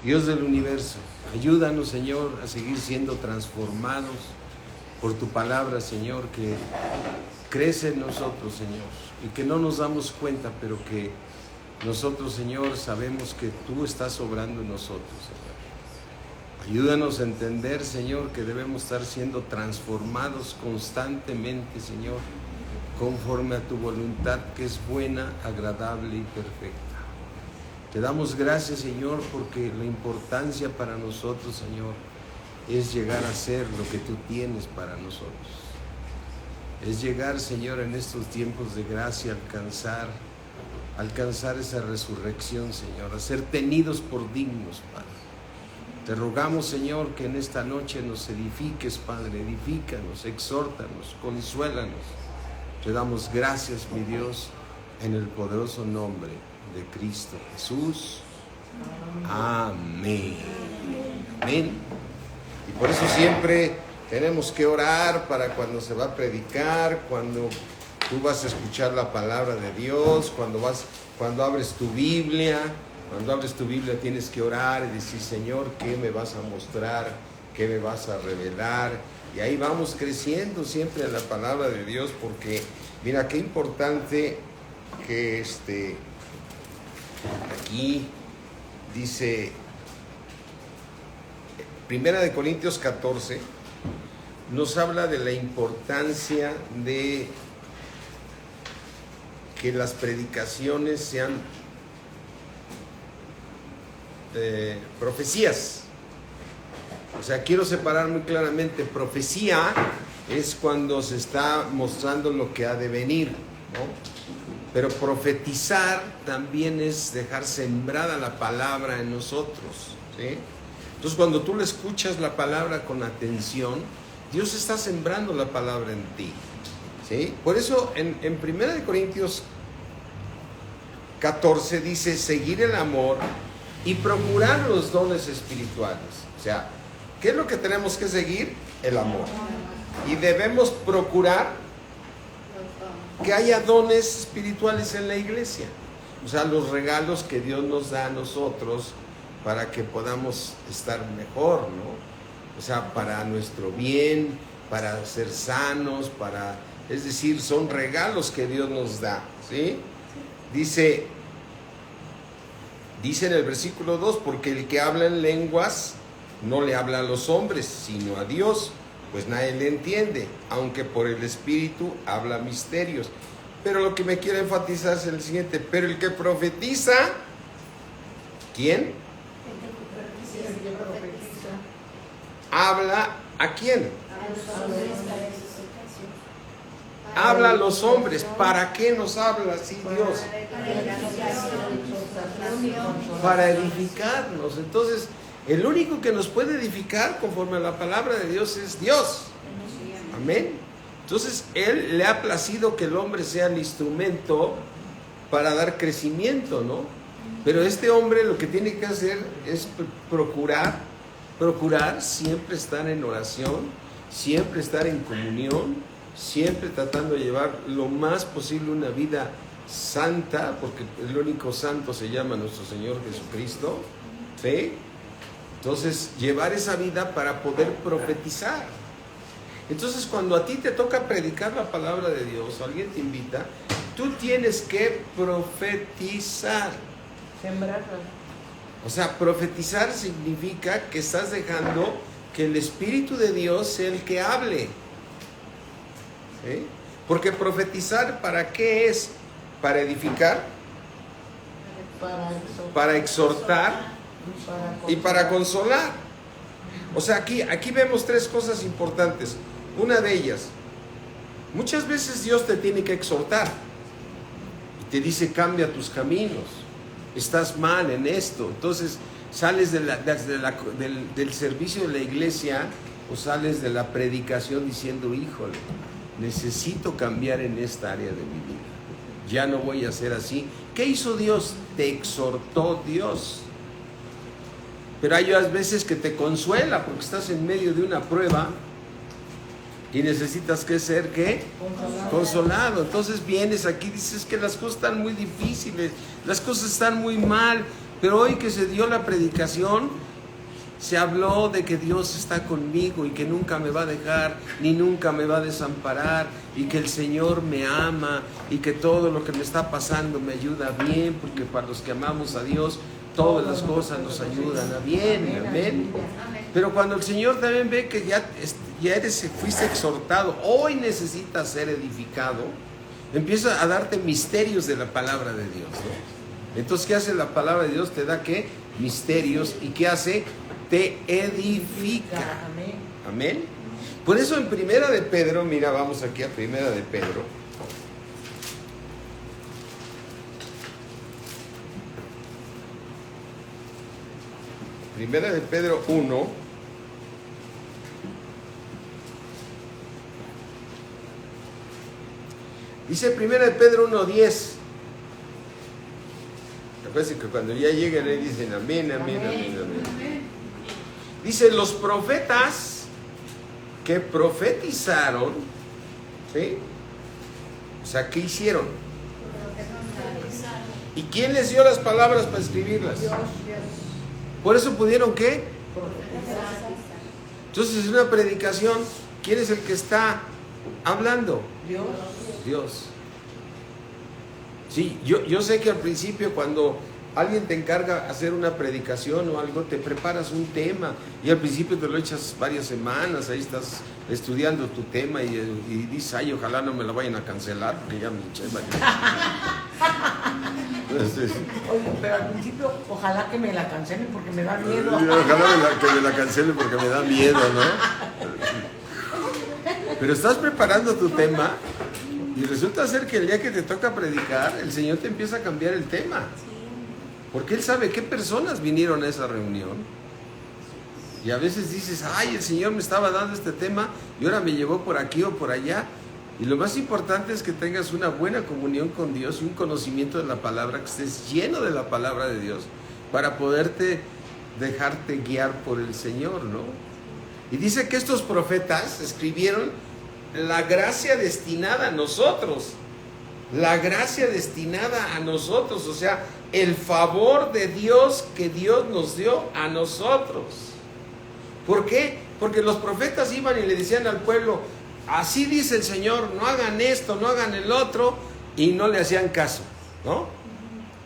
Dios del universo, ayúdanos, Señor, a seguir siendo transformados por tu palabra, Señor, que crece en nosotros, Señor, y que no nos damos cuenta, pero que nosotros, Señor, sabemos que tú estás obrando en nosotros, Señor. Ayúdanos a entender, Señor, que debemos estar siendo transformados constantemente, Señor, conforme a tu voluntad, que es buena, agradable y perfecta. Te damos gracias, Señor, porque la importancia para nosotros, Señor, es llegar a ser lo que tú tienes para nosotros. Es llegar, Señor, en estos tiempos de gracia, alcanzar esa resurrección, Señor, a ser tenidos por dignos, Padre. Te rogamos, Señor, que en esta noche nos edifiques, Padre, edifícanos, exhórtanos, consuélanos. Te damos gracias, mi Dios, en el poderoso nombre de Cristo Jesús. Amén. Amén. Y por eso siempre tenemos que orar para cuando se va a predicar, cuando tú vas a escuchar la palabra de Dios, cuando abres tu Biblia. Cuando abres tu Biblia tienes que orar y decir, Señor, ¿qué me vas a mostrar? ¿Qué me vas a revelar? Y ahí vamos creciendo siempre en la palabra de Dios, porque mira qué importante que aquí dice 1 Corintios 14, nos habla de la importancia de que las predicaciones sean profecías. O sea, quiero separar muy claramente. Profecía es cuando se está mostrando lo que ha de venir, ¿no? Pero profetizar también es dejar sembrada la palabra en nosotros, ¿sí? Entonces, cuando tú le escuchas la palabra con atención, Dios está sembrando la palabra en ti, ¿sí? Por eso en 1 Corintios 14 dice, seguir el amor y procurar los dones espirituales. O sea, ¿qué es lo que tenemos que seguir? El amor. Y debemos procurar que haya dones espirituales en la iglesia. O sea, los regalos que Dios nos da a nosotros para que podamos estar mejor, ¿no? O sea, para nuestro bien, para ser sanos, es decir, son regalos que Dios nos da, ¿sí? Dice en el versículo 2, porque el que habla en lenguas no le habla a los hombres, sino a Dios, pues nadie le entiende, aunque por el Espíritu habla misterios. Pero lo que me quiero enfatizar es el siguiente, pero el que profetiza, ¿quién? ¿Habla a quién? Habla a los hombres. ¿Para qué nos habla así Dios? Para edificarnos. Entonces, el único que nos puede edificar conforme a la palabra de Dios es Dios. Amén. Entonces, Él le ha placido que el hombre sea el instrumento para dar crecimiento, ¿no? Pero este hombre lo que tiene que hacer es procurar siempre estar en oración, siempre estar en comunión, siempre tratando de llevar lo más posible una vida santa, porque el único santo se llama nuestro Señor Jesucristo, ¿sí? Entonces, llevar esa vida para poder profetizar. Entonces, cuando a ti te toca predicar la palabra de Dios, alguien te invita, tú tienes que profetizar. Sembrarla. O sea, profetizar significa que estás dejando que el Espíritu de Dios sea el que hable. ¿Sí? Porque profetizar, ¿para qué es? Para edificar, para exhortar y para consolar. O sea, aquí vemos tres cosas importantes. Una de ellas, muchas veces Dios te tiene que exhortar y te dice, cambia tus caminos, estás mal en esto. Entonces sales del servicio de la iglesia o sales de la predicación diciendo, híjole, necesito cambiar en esta área de mi vida, ya no voy a ser así. ¿Qué hizo Dios? Te exhortó Dios. Pero hay veces que te consuela porque estás en medio de una prueba y necesitas que ser, ¿qué? Consolado. Entonces vienes aquí y dices que las cosas están muy difíciles, las cosas están muy mal. Pero hoy que se dio la predicación, se habló de que Dios está conmigo y que nunca me va a dejar, ni nunca me va a desamparar, y que el Señor me ama, y que todo lo que me está pasando me ayuda bien, porque para los que amamos a Dios, todas las cosas nos ayudan a bien, amén. Pero cuando el Señor también ve que ya fuiste exhortado, hoy necesitas ser edificado, empieza a darte misterios de la palabra de Dios, ¿no? Entonces, ¿qué hace la palabra de Dios? Te da, ¿qué? Misterios. ¿Y qué hace? Te edifica. Amén. Por eso en Primera de Pedro, mira, vamos aquí a Primera de Pedro. Primera de Pedro 1. Dice Primera de Pedro 1:10. Parece que cuando ya lleguen ahí dicen amén, amén, amén, amén. Dice, los profetas que profetizaron, ¿sí? O sea, ¿qué hicieron? ¿Y quién les dio las palabras para escribirlas? Por eso pudieron, ¿qué? Entonces, en una predicación, ¿quién es el que está hablando? Dios. Sí, yo sé que al principio cuando alguien te encarga hacer una predicación o algo, te preparas un tema y al principio te lo echas varias semanas, ahí estás estudiando tu tema y dices, ay, ojalá no me lo vayan a cancelar porque ya me eché varias. Entonces, oye, pero al principio ojalá que me la cancelen porque me da miedo. Ojalá que me la cancelen porque me da miedo, ¿no? Pero estás preparando tu tema y resulta ser que el día que te toca predicar, el Señor te empieza a cambiar el tema. Porque Él sabe qué personas vinieron a esa reunión. Y a veces dices, ay, el Señor me estaba dando este tema y ahora me llevó por aquí o por allá. Y lo más importante es que tengas una buena comunión con Dios y un conocimiento de la palabra, que estés lleno de la palabra de Dios para poderte dejarte guiar por el Señor, ¿no? Y dice que estos profetas escribieron la gracia destinada a nosotros. La gracia destinada a nosotros, o sea, el favor de Dios que Dios nos dio a nosotros. ¿Por qué? Porque los profetas iban y le decían al pueblo, así dice el Señor, no hagan esto, no hagan el otro, y no le hacían caso, ¿no?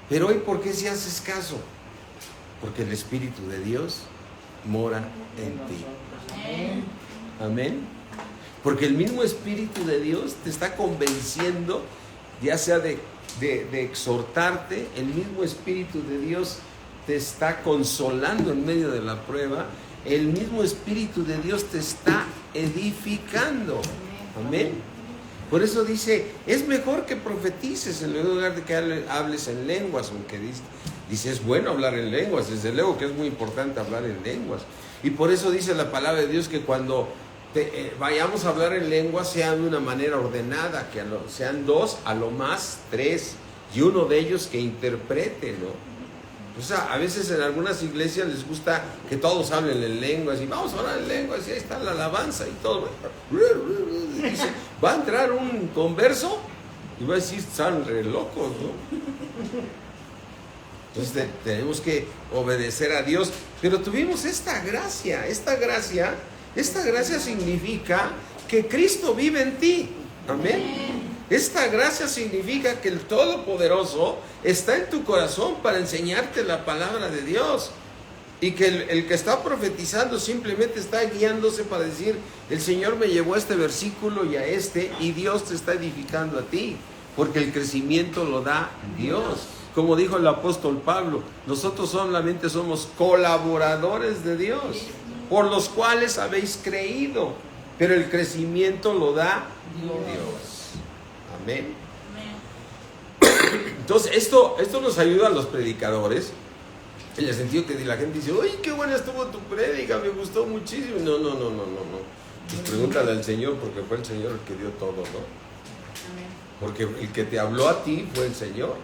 Pero hoy, ¿por qué si haces caso? Porque el Espíritu de Dios mora en ti. Amén. Porque el mismo Espíritu de Dios te está convenciendo, ya sea de exhortarte, el mismo Espíritu de Dios te está consolando en medio de la prueba, el mismo Espíritu de Dios te está edificando. Amén. Por eso dice, es mejor que profetices en lugar de que hables en lenguas, aunque dice, es bueno hablar en lenguas, desde luego que es muy importante hablar en lenguas. Y por eso dice la palabra de Dios que cuando vayamos a hablar en lengua sea de una manera ordenada, que sean 2, a lo más 3, y uno de ellos que interprete, ¿no? O sea, a veces en algunas iglesias les gusta que todos hablen en lenguas, y vamos a hablar en lenguas, y ahí está la alabanza y todo. Y dice, va a entrar un converso y va a decir, están re locos, ¿no? Entonces tenemos que obedecer a Dios, pero tuvimos esta gracia significa que Cristo vive en ti. Amén. Esta gracia significa que el Todopoderoso está en tu corazón para enseñarte la palabra de Dios. Y que el que está profetizando simplemente está guiándose para decir, el Señor me llevó a este versículo y a este, y Dios te está edificando a ti. Porque el crecimiento lo da Dios. Como dijo el apóstol Pablo, nosotros solamente somos colaboradores de Dios, por los cuales habéis creído, pero el crecimiento lo da Dios. Amén. Entonces, esto nos ayuda a los predicadores, en el sentido que la gente dice, ¡uy, qué buena estuvo tu prédica! Me gustó muchísimo. No. Pues pregúntale al Señor, porque fue el Señor el que dio todo, ¿no? Porque el que te habló a ti fue el Señor.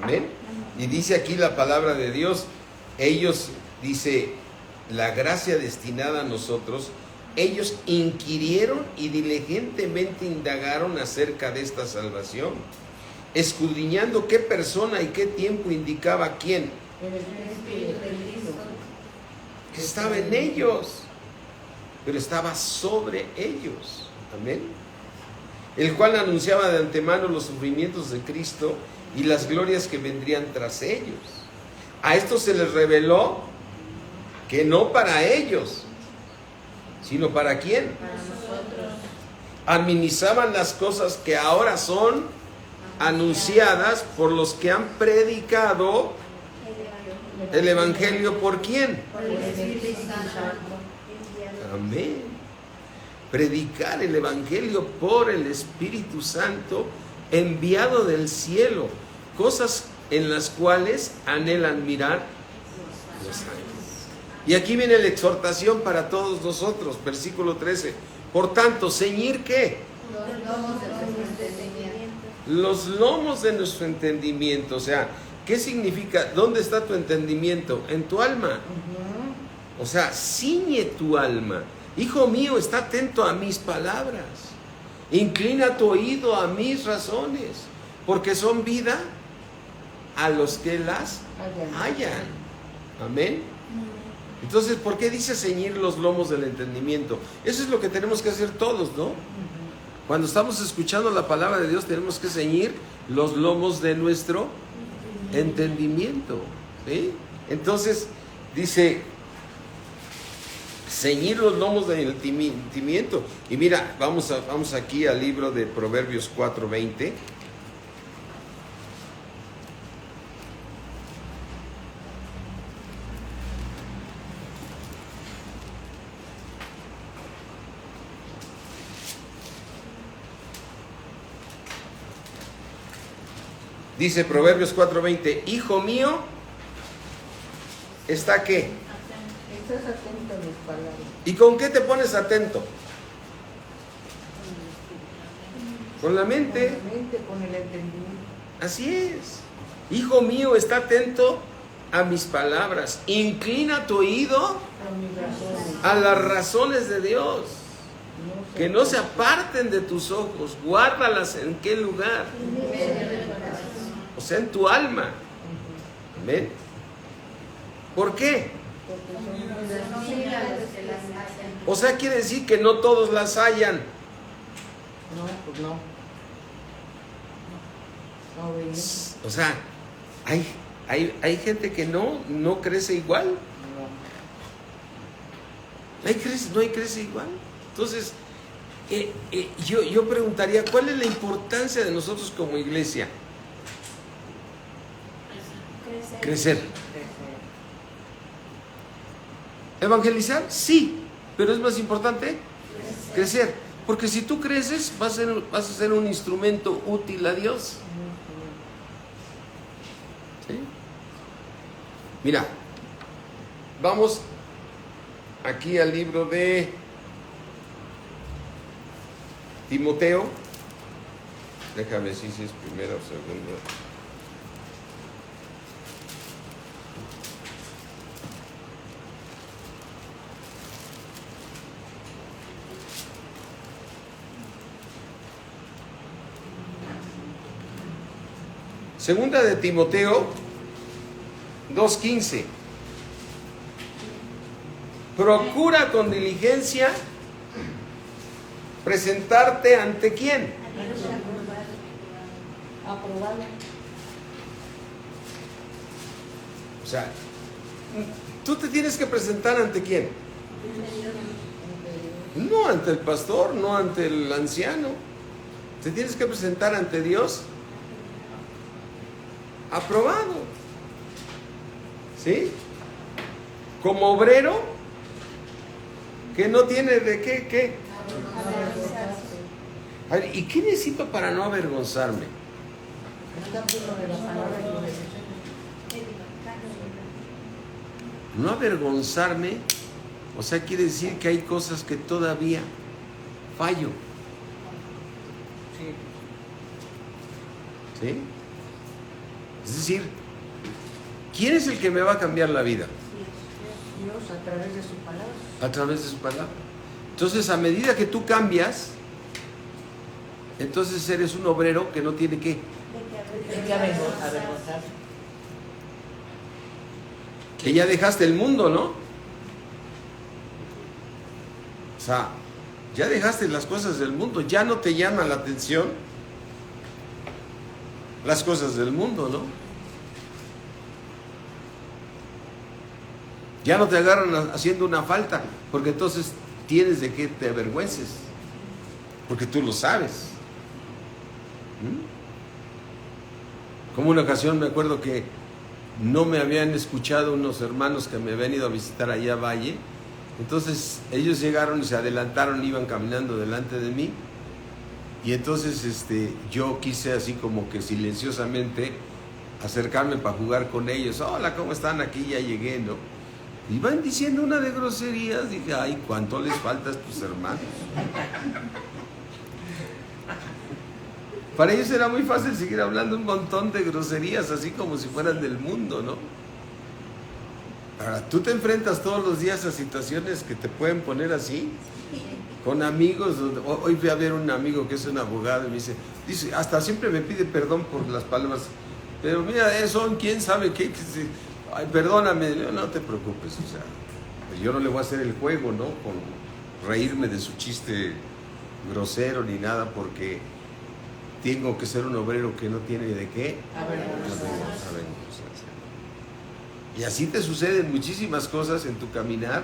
Amén. Y dice aquí la palabra de Dios, ellos, dice, la gracia destinada a nosotros, ellos inquirieron y diligentemente indagaron acerca de esta salvación, escudriñando qué persona y qué tiempo indicaba quién. El Espíritu de Cristo. que estaba en ellos, pero estaba sobre ellos. Amén. El cual anunciaba de antemano los sufrimientos de Cristo y las glorias que vendrían tras ellos. A esto se les reveló que no para ellos, sino para quién. Para nosotros. Administraban las cosas que ahora son anunciadas por los que han predicado el Evangelio. ¿Por quién? Por el Espíritu Santo. Amén. Predicar el Evangelio por el Espíritu Santo enviado del cielo, cosas en las cuales anhelan mirar los ángeles. Y aquí viene la exhortación para todos nosotros, versículo 13. Por tanto, ceñir ¿qué? Los lomos de nuestro entendimiento. Los lomos de nuestro entendimiento. O sea, ¿qué significa? ¿Dónde está tu entendimiento? En tu alma. O sea, ciñe tu alma. Hijo mío, está atento a mis palabras. Inclina tu oído a mis razones, porque son vida a los que las hallan. Amén. Entonces, ¿por qué dice ceñir los lomos del entendimiento? Eso es lo que tenemos que hacer todos, ¿no? Cuando estamos escuchando la palabra de Dios, tenemos que ceñir los lomos de nuestro entendimiento. ¿Sí? Entonces, dice, ceñir los lomos del entendimiento. Y mira, vamos aquí al libro de Proverbios 4:20. Dice Proverbios 4:20, hijo mío, ¿está qué? Estás atento a mis palabras. ¿Y con qué te pones atento? Con la mente. Con la mente, con el entendimiento. Así es. Hijo mío, está atento a mis palabras. Inclina tu oído A mis razones. a las razones de Dios. Que no se aparten de tus ojos. Guárdalas en qué lugar. O sea, en tu alma. Amén. ¿Por qué? Porque son No mira a los que las hacen. O sea, quiere decir que no todos las hallan. No, pues no. No ven. O sea, hay gente que no crece igual. No. No hay crece igual. Entonces, yo preguntaría, ¿cuál es la importancia de nosotros como iglesia? Crecer. ¿Evangelizar? Sí, pero es más importante crecer. Porque si tú creces, vas a ser un instrumento útil a Dios. ¿Sí? Mira, vamos aquí al libro de Timoteo. Déjame ver si es primero o segundo. Segunda de Timoteo 2:15. Procura con diligencia presentarte ante quién. Aprobado. O sea, tú te tienes que presentar ante quién. No ante el pastor, no ante el anciano. Te tienes que presentar ante Dios aprobado. ¿Sí? Como obrero que no tiene de qué. A ver, ¿y qué necesito para no avergonzarme? Está lleno de la palabra de Dios. No avergonzarme, o sea, quiere decir que hay cosas que todavía fallo. Sí. ¿Sí? Es decir, ¿quién es el que me va a cambiar la vida? Dios a través de su palabra. A través de su palabra. Entonces, a medida que tú cambias, entonces eres un obrero que no tiene qué. Hay que avergonzarse. Que ya dejaste el mundo, ¿no? O sea, ya dejaste las cosas del mundo, ya no te llama la atención las cosas del mundo, ¿no? Ya no te agarran haciendo una falta, porque entonces tienes de qué te avergüences, porque tú lo sabes. Como una ocasión me acuerdo que no me habían escuchado unos hermanos que me habían ido a visitar allá a Valle. Entonces ellos llegaron y se adelantaron, iban caminando delante de mí, y entonces yo quise así como que silenciosamente acercarme para jugar con ellos. Hola, ¿cómo están? Aquí ya llegué, ¿no? Iban diciendo una de groserías. Dije, ay, ¿cuánto les falta a estos hermanos? Para ellos era muy fácil seguir hablando un montón de groserías, así como si fueran del mundo, ¿no? Ahora, tú te enfrentas todos los días a situaciones que te pueden poner así, con amigos. Hoy fui a ver un amigo que es un abogado y me dice, hasta siempre me pide perdón por las palabras, pero mira, son quién sabe qué, ay, perdóname. No te preocupes, o sea, pues yo no le voy a hacer el juego, ¿no? Con reírme de su chiste grosero ni nada, porque tengo que ser un obrero que no tiene de qué avergonzarse. Y así te suceden muchísimas cosas en tu caminar,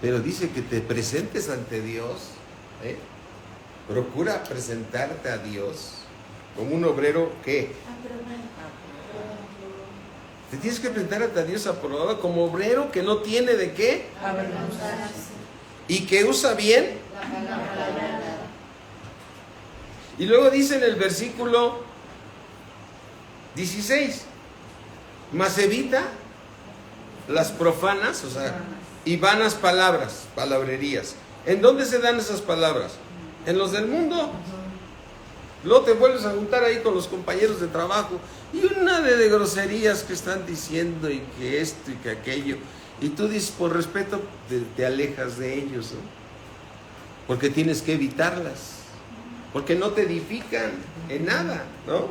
pero dice que te presentes ante Dios, ¿eh? Procura presentarte a Dios como un obrero que te tienes que presentar ante Dios aprobado, como obrero que no tiene de qué Avergonzarse. y que usa bien. Y luego dice en el versículo 16, mas evita las profanas, o sea, y vanas palabras, palabrerías. ¿En dónde se dan esas palabras? En los del mundo. Luego te vuelves a juntar ahí con los compañeros de trabajo y una de groserías que están diciendo, y que esto y que aquello, y tú dices, por respeto te alejas de ellos, ¿no? Porque tienes que evitarlas, porque no te edifican en nada, ¿no?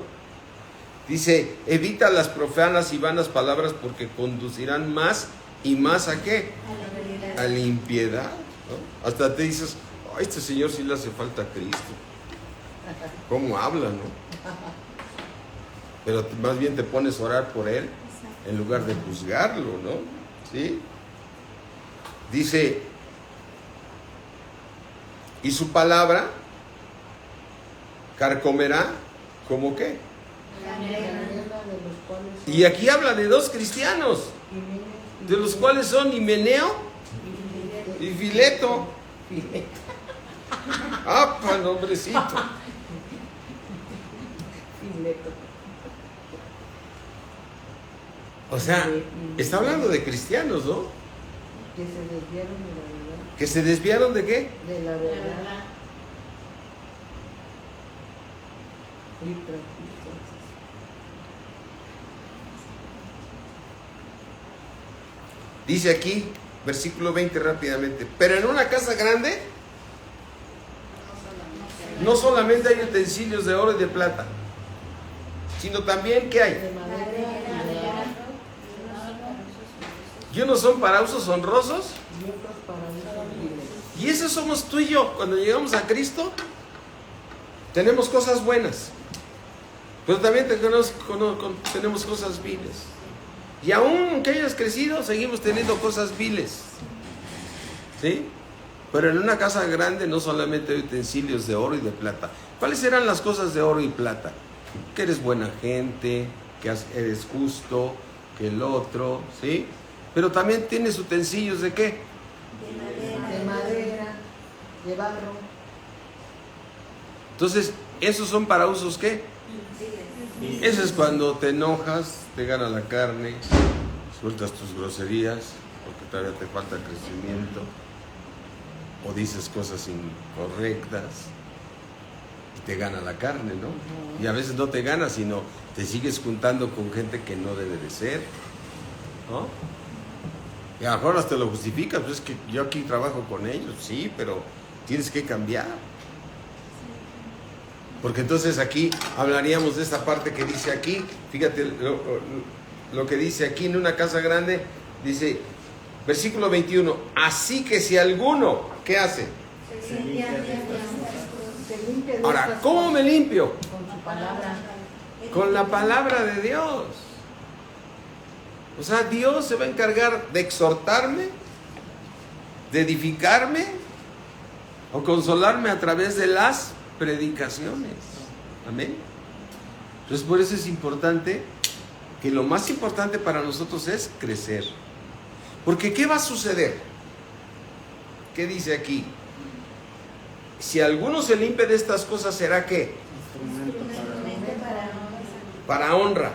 Dice, evita las profanas y vanas palabras, porque conducirán más y más ¿a qué? A la impiedad, ¿no? Hasta te dices, a este señor sí le hace falta a Cristo. ¿Cómo habla, no? Pero más bien te pones a orar por él en lugar de juzgarlo, ¿no? ¿Sí? Dice, y su palabra carcomerá, ¿cómo qué? Y aquí habla de dos cristianos, de los cuales son Himeneo y Fileto. ¡Ah, pa, nombrecito! O sea, está hablando de cristianos, ¿no? Que se desviaron de la verdad. ¿Que se desviaron de qué? De la verdad. Y Dice aquí, versículo 20 rápidamente, pero en una casa grande no solamente hay utensilios de oro y de plata, sino también, ¿qué hay? de madera Y unos son para usos honrosos, y otros para usos viles. y esos somos tú y yo. Cuando llegamos a Cristo, tenemos cosas buenas, pero también tenemos cosas viles. Y aún que hayas crecido, seguimos teniendo cosas viles, ¿sí? Pero en una casa grande no solamente hay utensilios de oro y de plata. ¿Cuáles eran las cosas de oro y plata? Que eres buena gente, que eres justo, que el otro, ¿sí? Pero también tienes utensilios de ¿qué? De madera, de barro. Entonces, ¿esos son para usos qué? Eso es cuando te enojas, te gana la carne, sueltas tus groserías, porque todavía te falta crecimiento, o dices cosas incorrectas, y te gana la carne, ¿no? Y a veces no te gana, sino te sigues juntando con gente que no debe de ser, ¿no? Y a lo mejor hasta lo justificas, pues es que yo aquí trabajo con ellos, sí, pero tienes que cambiar. Porque entonces aquí hablaríamos de esta parte que dice aquí, fíjate lo que dice aquí, en una casa grande Dice, versículo 21, así que si alguno, ¿qué hace? Se limpia de Se limpia de Ahora, estas ¿cómo me limpio? con su palabra. Con la palabra de Dios. O sea, Dios se va a encargar de exhortarme, de edificarme o consolarme a través de las predicaciones. Amén. Entonces, por eso es importante que lo más importante para nosotros es crecer. Porque ¿qué va a suceder? ¿Qué dice aquí? Si alguno se limpia de estas cosas, ¿será qué? Para honra.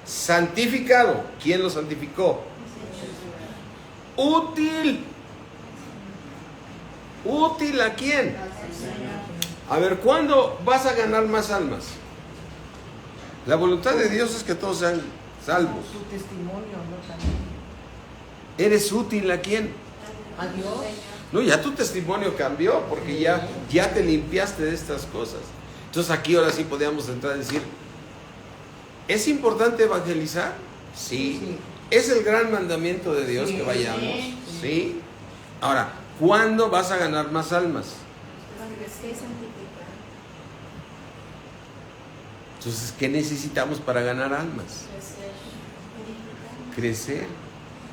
Santificado. ¿Quién lo santificó? Útil. ¿Útil a quién? A ver, ¿cuándo vas a ganar más almas? La voluntad de Dios es que todos sean salvos. Su testimonio, ¿no? También. ¿Eres útil a quién? A Dios. No, ya tu testimonio cambió porque ya te limpiaste de estas cosas. Entonces aquí ahora sí podíamos entrar a decir, ¿es importante evangelizar? Sí. Sí. ¿Es el gran mandamiento de Dios Sí. que vayamos? Sí. Ahora, ¿cuándo vas a ganar más almas? Entonces, ¿qué necesitamos para ganar almas? Crecer.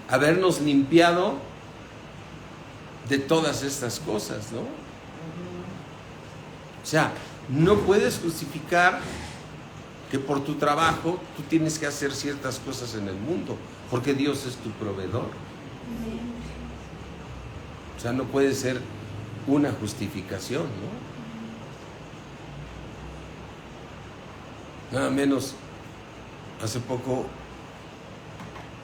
Habernos limpiado de todas estas cosas, ¿no? O sea, no puedes justificar que por tu trabajo tú tienes que hacer ciertas cosas en el mundo, porque Dios es tu proveedor. O sea, no puede ser una justificación, ¿no? Nada menos, hace poco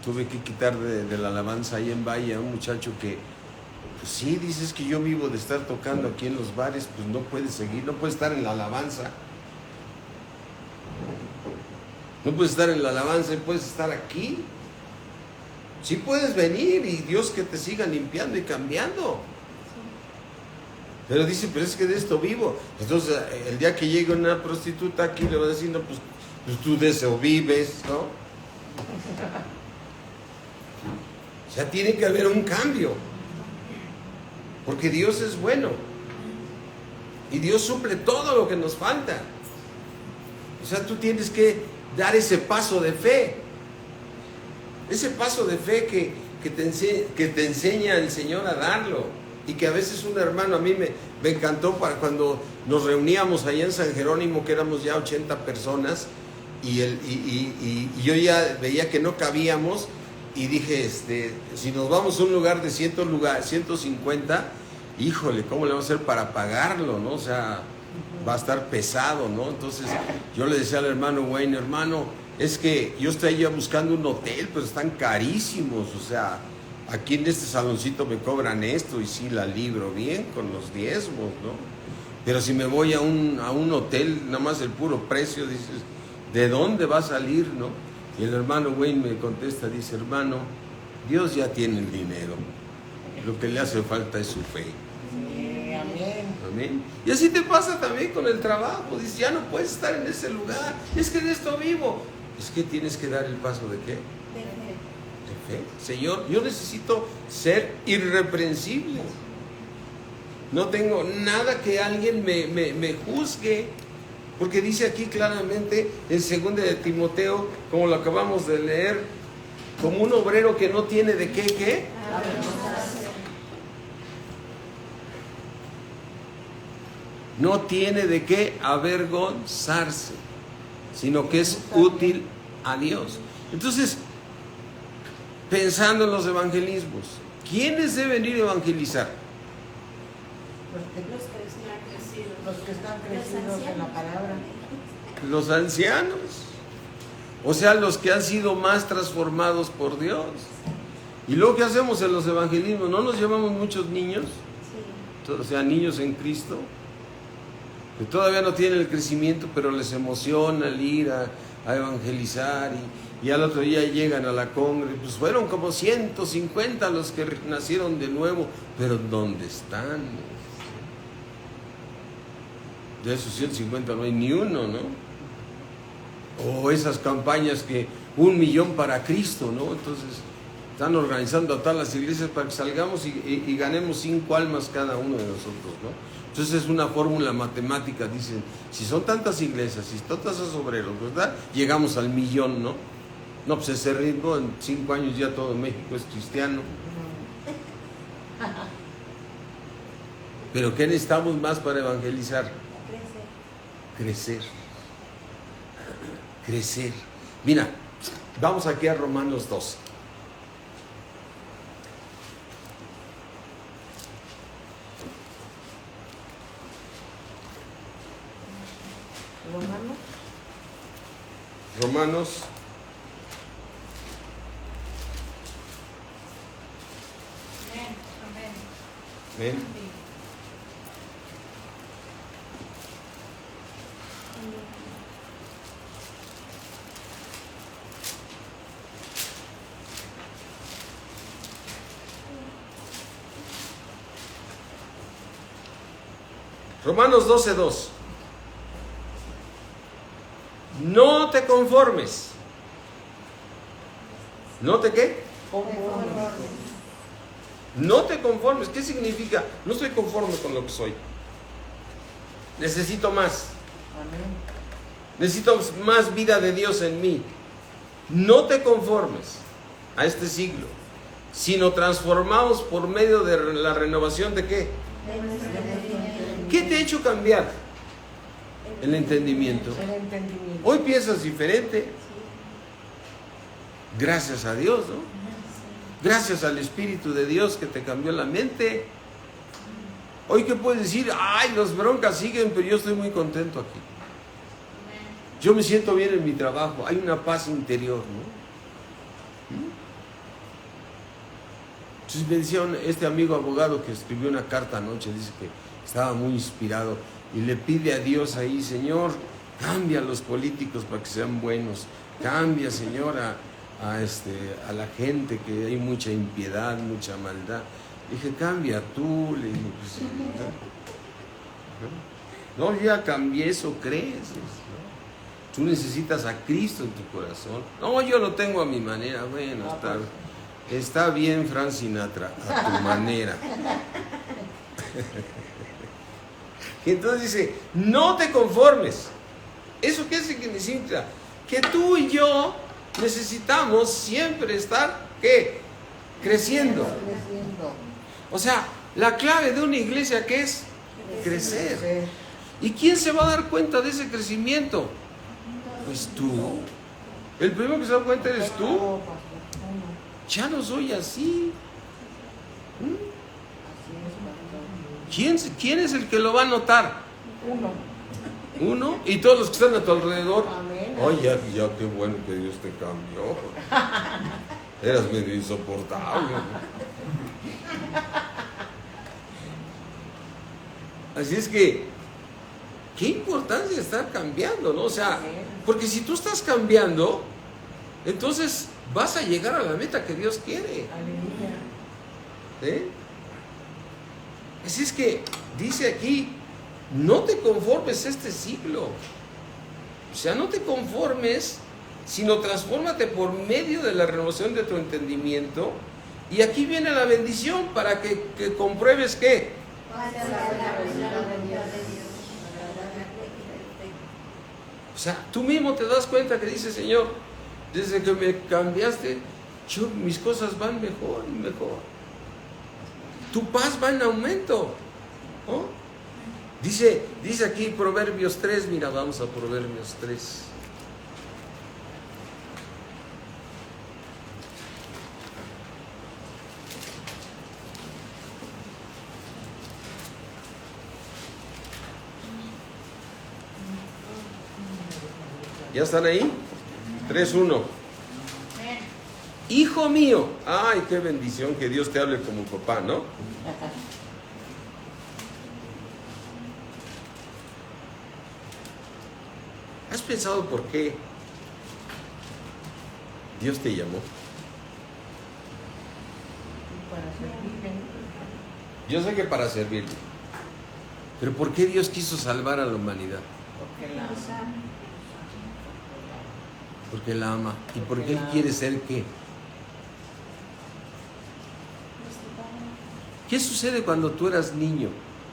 tuve que quitar de la alabanza ahí en Valle a un muchacho que, pues sí, dices que yo vivo de estar tocando aquí en los bares, pues no puede seguir, no puede estar en la alabanza. No puedes estar en la alabanza, puedes estar aquí. Sí puedes venir y Dios que te siga limpiando y cambiando. Pero dice, pero es que de esto vivo. Entonces, el día que llegue una prostituta aquí, le va a decir, no, pues tú de eso vives, ¿no? O sea, tiene que haber un cambio. Porque Dios es bueno. Y Dios suple todo lo que nos falta. O sea, tú tienes que dar ese paso de fe. Ese paso de fe que te enseña el Señor a darlo. Y que a veces un hermano, a mí me encantó para cuando nos reuníamos allá en San Jerónimo, que éramos ya 80 personas, y yo ya veía que no cabíamos, y dije, si nos vamos a un lugar de 150, híjole, ¿cómo le vamos a hacer para pagarlo, no? O sea, va a estar pesado, ¿no? Entonces yo le decía al hermano Wayne, hermano, es que yo estoy ya buscando un hotel, pero están carísimos, o sea, aquí en este saloncito me cobran esto y sí la libro bien con los diezmos, ¿no? Pero si me voy a un hotel, nada más el puro precio, dices, ¿de dónde va a salir, no? Y el hermano Wayne me contesta, dice, hermano, Dios ya tiene el dinero, lo que le hace falta es su fe. Sí, amén. Amén. Y así te pasa también con el trabajo, dices, ya no puedes estar en ese lugar, es que de esto vivo. Es que tienes que dar el paso de ¿qué? De fe. Señor, yo necesito ser irreprensible. No tengo nada que alguien me juzgue. Porque dice aquí claramente en 2 de Timoteo, como lo acabamos de leer, como un obrero que no tiene de qué. No tiene de qué avergonzarse, sino que es útil a Dios. Entonces, pensando en los evangelismos, ¿quiénes deben ir a evangelizar? Los que están crecidos en la palabra. Los ancianos. O sea, los que han sido más transformados por Dios. Y luego, ¿qué hacemos en los evangelismos? ¿No nos llevamos muchos niños? O sea, niños en Cristo, que todavía no tienen el crecimiento, pero les emociona el ir a evangelizar y al otro día llegan a la congre. Pues fueron como 150 los que nacieron de nuevo, pero ¿dónde están? De esos 150 no hay ni uno, ¿no? O esas campañas que 1 millón para Cristo, ¿no? Entonces, Están organizando a todas las iglesias para que salgamos y ganemos 5 almas cada uno de nosotros, ¿no? Entonces es una fórmula matemática, dicen, si son tantas iglesias, si son tantos obreros, ¿verdad? Llegamos al 1,000,000, ¿no? No, pues ese ritmo, en 5 años ya todo México es cristiano. Pero ¿qué necesitamos más para evangelizar? Crecer. Crecer. Mira, vamos aquí a Romanos 12. Romanos. Amén. Romanos 12:2. No te conformes. ¿No te qué? No te conformes. ¿Qué significa? No estoy conforme con lo que soy. Necesito más. Necesito más vida de Dios en mí. No te conformes a este siglo, sino transformaos por medio de la renovación de ¿qué? ¿Qué te ha hecho cambiar? El entendimiento. Hoy piensas diferente. Gracias a Dios, ¿no? Gracias al Espíritu de Dios que te cambió la mente. Hoy que puedes decir, ay, las broncas siguen, pero yo estoy muy contento aquí. Yo me siento bien en mi trabajo. Hay una paz interior, ¿no? Entonces me decía este amigo abogado que escribió una carta anoche, dice que estaba muy inspirado y le pide a Dios ahí, Señor, cambia a los políticos para que sean buenos. Cambia, Señor, a la gente, que hay mucha impiedad, mucha maldad. Dije, cambia tú. Le dije, pues, no, ya cambié, eso crees. Tú necesitas a Cristo en tu corazón. No, yo lo tengo a mi manera. Bueno, está bien, Frank Sinatra, a tu manera. Y entonces dice, no te conformes. ¿Eso qué significa? Que tú y yo necesitamos siempre estar, ¿qué? Creciendo. O sea, la clave de una iglesia, ¿qué es? Crecer. ¿Y quién se va a dar cuenta de ese crecimiento? Pues tú. El primero que se da cuenta eres tú. Ya no soy así. ¿Quién es el que lo va a notar? Uno. Y todos los que están a tu alrededor. Ay, ya qué bueno que Dios te cambió. Eras medio insoportable. Así es que, qué importancia estar cambiando, ¿no? O sea, porque si tú estás cambiando, entonces vas a llegar a la meta que Dios quiere. Así es que, dice aquí, no te conformes a este siglo. O sea, no te conformes, sino transfórmate por medio de la renovación de tu entendimiento. Y aquí viene la bendición para que compruebes ¿qué? O sea, tú mismo te das cuenta que dice, Señor, desde que me cambiaste, mis cosas van mejor y mejor. Tu paz va en aumento, ¿no? Dice aquí Proverbios 3, mira, vamos a Proverbios 3. ¿Ya están ahí? 3:1. Hijo mío, ay, qué bendición que Dios te hable como papá, ¿no? ¿Has pensado por qué Dios te llamó? Para servirle. Yo sé que para servirle. Pero ¿por qué Dios quiso salvar a la humanidad? Porque la ama. Porque la ama. ¿Y por qué Él quiere ser qué? ¿Qué sucede cuando tú eras niño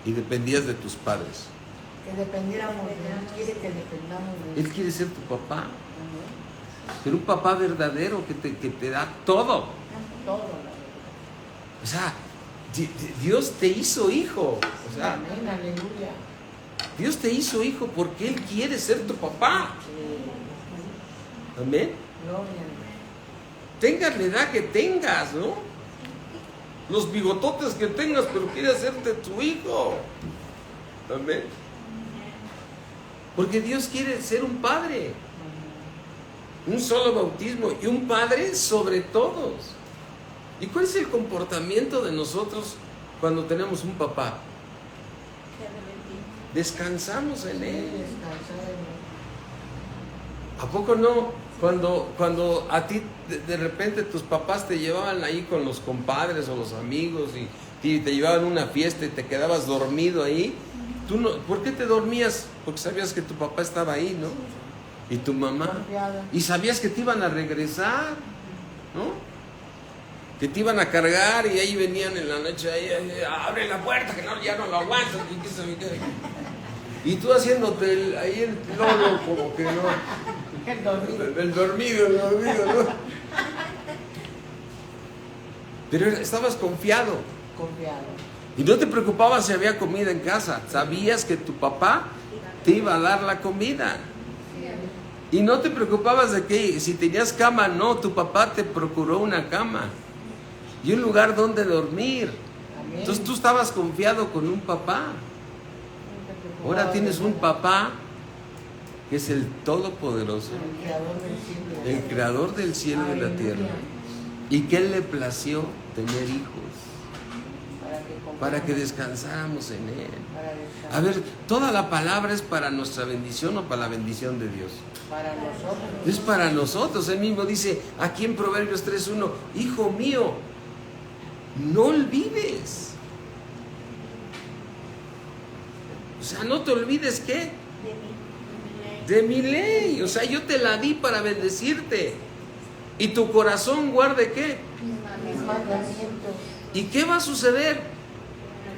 y dependías de tus padres? Que dependiéramos de Él, quiere que dependamos de Él. Él quiere ser tu papá, pero un papá verdadero que te da todo. Todo. O sea, Dios te hizo hijo. O sea, Amén, aleluya. Dios te hizo hijo porque Él quiere ser tu papá. Amén. Gloria. Tengas la edad que tengas, ¿no? Los bigototes que tengas, pero quiere hacerte tu hijo. Amén. Porque Dios quiere ser un padre. Un solo bautismo y un padre sobre todos. ¿Y cuál es el comportamiento de nosotros cuando tenemos un papá? Descansamos en Él. Descansar en Él. ¿A poco no? Cuando a ti de repente tus papás te llevaban ahí con los compadres o los amigos y te llevaban a una fiesta y te quedabas dormido ahí, tú no, ¿por qué te dormías? Porque sabías que tu papá estaba ahí, ¿no? Y tu mamá. Confiada. Y sabías que te iban a regresar, ¿no? Que te iban a cargar y ahí venían en la noche, ahí, abre la puerta, que no, ya no lo aguanto. Y tú haciéndote ahí el lolo, como que no. El dormido. El dormido, ¿no? Pero estabas confiado. Confiado. Y no te preocupabas si había comida en casa. Sabías que tu papá te iba a dar la comida. Y no te preocupabas de que si tenías cama, no, tu papá te procuró una cama y un lugar donde dormir. Amén. Entonces tú estabas confiado con un papá. Ahora tienes un papá que es el Todopoderoso, El creador del cielo. el creador del cielo y la tierra, y que Él le plació tener hijos para que descansáramos en Él. A ver, ¿toda la palabra es para nuestra bendición o para la bendición de Dios? Para nosotros. Es para nosotros. Él mismo dice aquí en Proverbios 3:1, hijo mío, no olvides. O sea, no te olvides, ¿qué? De mi ley. O sea, yo te la di para bendecirte. Y tu corazón guarde, ¿qué? Mis mandamientos. ¿Y qué va a suceder?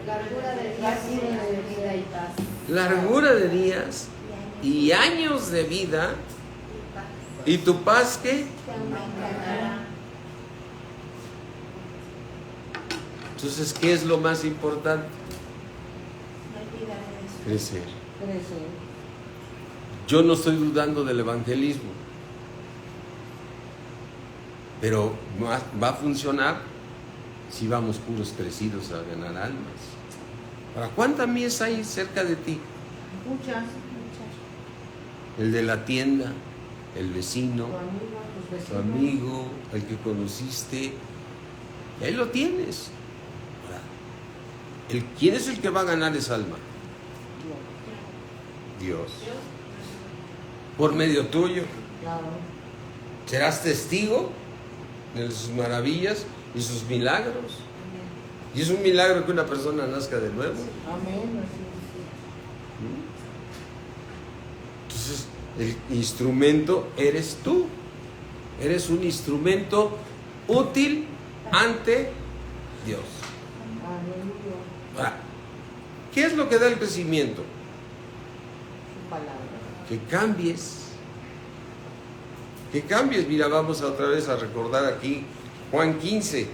Largura de días y de vida y paz. Largura de días y años de vida. ¿Y tu paz qué? Te aumentará. Entonces, ¿qué es lo más importante? No olvidaré eso. Crecer. Crecer. Yo no estoy dudando del evangelismo, pero va a funcionar si vamos puros crecidos a ganar almas. ¿Para cuántas mies hay cerca de ti? Muchas. El de la tienda, el vecino, Tu amigo, tus tu vecinos. amigo, el que conociste. Ahí lo tienes. Ahora, ¿quién es el que va a ganar esa alma? Dios. Por medio tuyo. Claro. Serás testigo de sus maravillas y sus milagros. Y es un milagro que una persona nazca de nuevo. Amén. Entonces, el instrumento eres tú. Eres un instrumento útil ante Dios. Aleluya. Ahora, ¿qué es lo que da el crecimiento? Su palabra. Que cambies. Que cambies. Mira, vamos otra vez a recordar aquí Juan 15.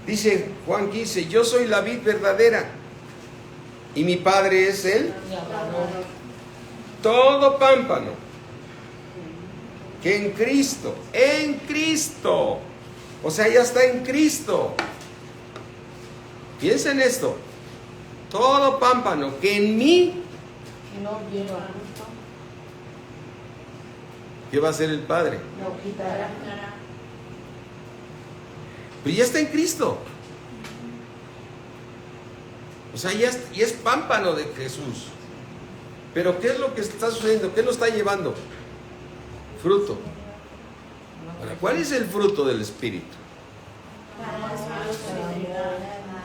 Dice Juan 15, yo soy la vid verdadera y mi padre es el todo pámpano que en Cristo, o sea, ya está en Cristo. Piensa en esto, todo pámpano que en mí, Si no lleva gusto, ¿qué va a hacer el Padre? lo quitará. Pero ya está en Cristo. O sea, ya es pámpano de Jesús. Pero ¿qué es lo que está sucediendo? ¿Qué nos está llevando? Fruto. Ahora, ¿cuál es el fruto del Espíritu?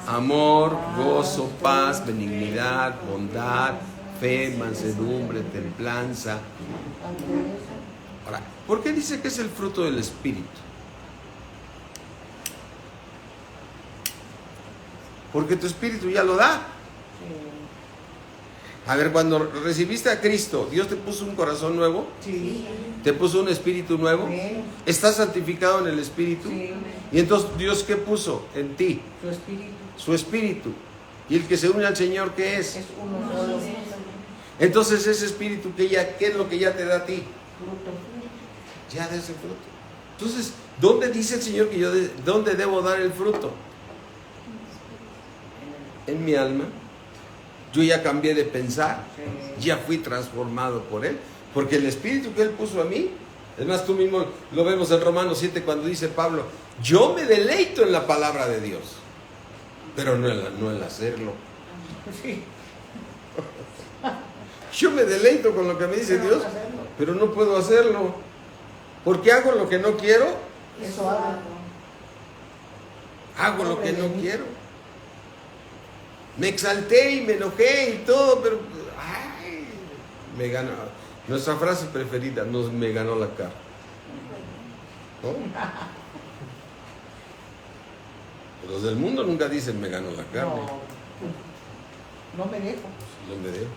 Amor, gozo, paz, benignidad, bondad, fe, mansedumbre, templanza. Ahora, ¿por qué dice que es el fruto del Espíritu? Porque tu Espíritu ya lo da. A ver, cuando recibiste a Cristo, ¿Dios te puso un corazón nuevo? Sí. ¿Te puso un espíritu nuevo? Sí. ¿Estás santificado en el Espíritu? Sí. Y entonces, ¿Dios qué puso en ti? Su espíritu Su Espíritu. Y el que se une al Señor, ¿qué es? es uno solo. Entonces, ese Espíritu, ¿qué es lo que ya te da a ti? Fruto. Ya da ese fruto. Entonces, ¿dónde dice el Señor que dónde debo dar el fruto? En mi alma. Yo ya cambié de pensar, ya fui transformado por Él, porque el Espíritu que Él puso a mí, es más, tú mismo lo vemos en Romanos 7 cuando dice Pablo, yo me deleito en la palabra de Dios, pero no en hacerlo. Sí. Yo me deleito con lo que me dice Dios, pero no puedo hacerlo, porque hago lo que no quiero, Eso hago. hago lo que no quiero. Me exalté y me enojé y todo, pero ay, me ganó. Nuestra frase preferida, me ganó la cara. ¿No? Los del mundo nunca dicen me ganó la carne. No me dejo. No me dejo.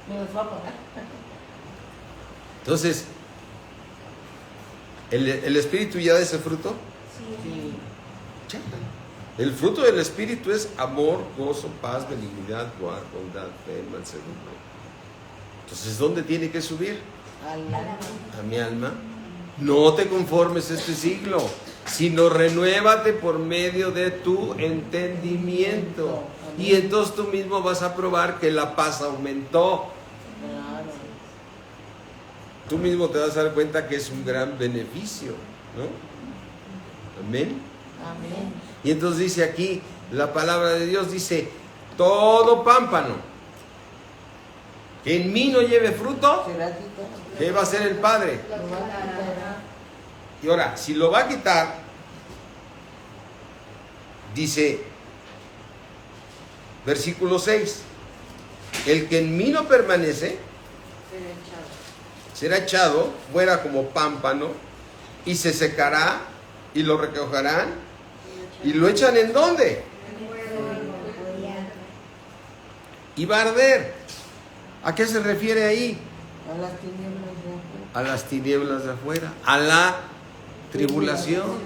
Me los va a pagar. Entonces, ¿el Espíritu ya da ese fruto? Sí. Ya. El fruto del Espíritu es amor, gozo, paz, benignidad, bondad, fe, mansedumbre. Entonces, ¿dónde tiene que subir? A mi alma. No te conformes a este siglo, sino renuévate por medio de tu entendimiento. Y entonces tú mismo vas a probar que la paz aumentó. Claro. Tú mismo te vas a dar cuenta que es un gran beneficio, ¿no? Amén. Amén. Y entonces dice aquí, la palabra de Dios dice, todo pámpano que en mí no lleve fruto, Será quitado. ¿qué va a hacer el Padre? Lo va a quitar. Y ahora, si lo va a quitar, dice, versículo 6, el que en mí no permanece, será echado fuera como pámpano, y se secará, y lo recogerán, y lo echan ¿en dónde? Y va a arder. ¿A qué se refiere ahí? A las tinieblas de afuera. A las tinieblas de afuera, a la tribulación.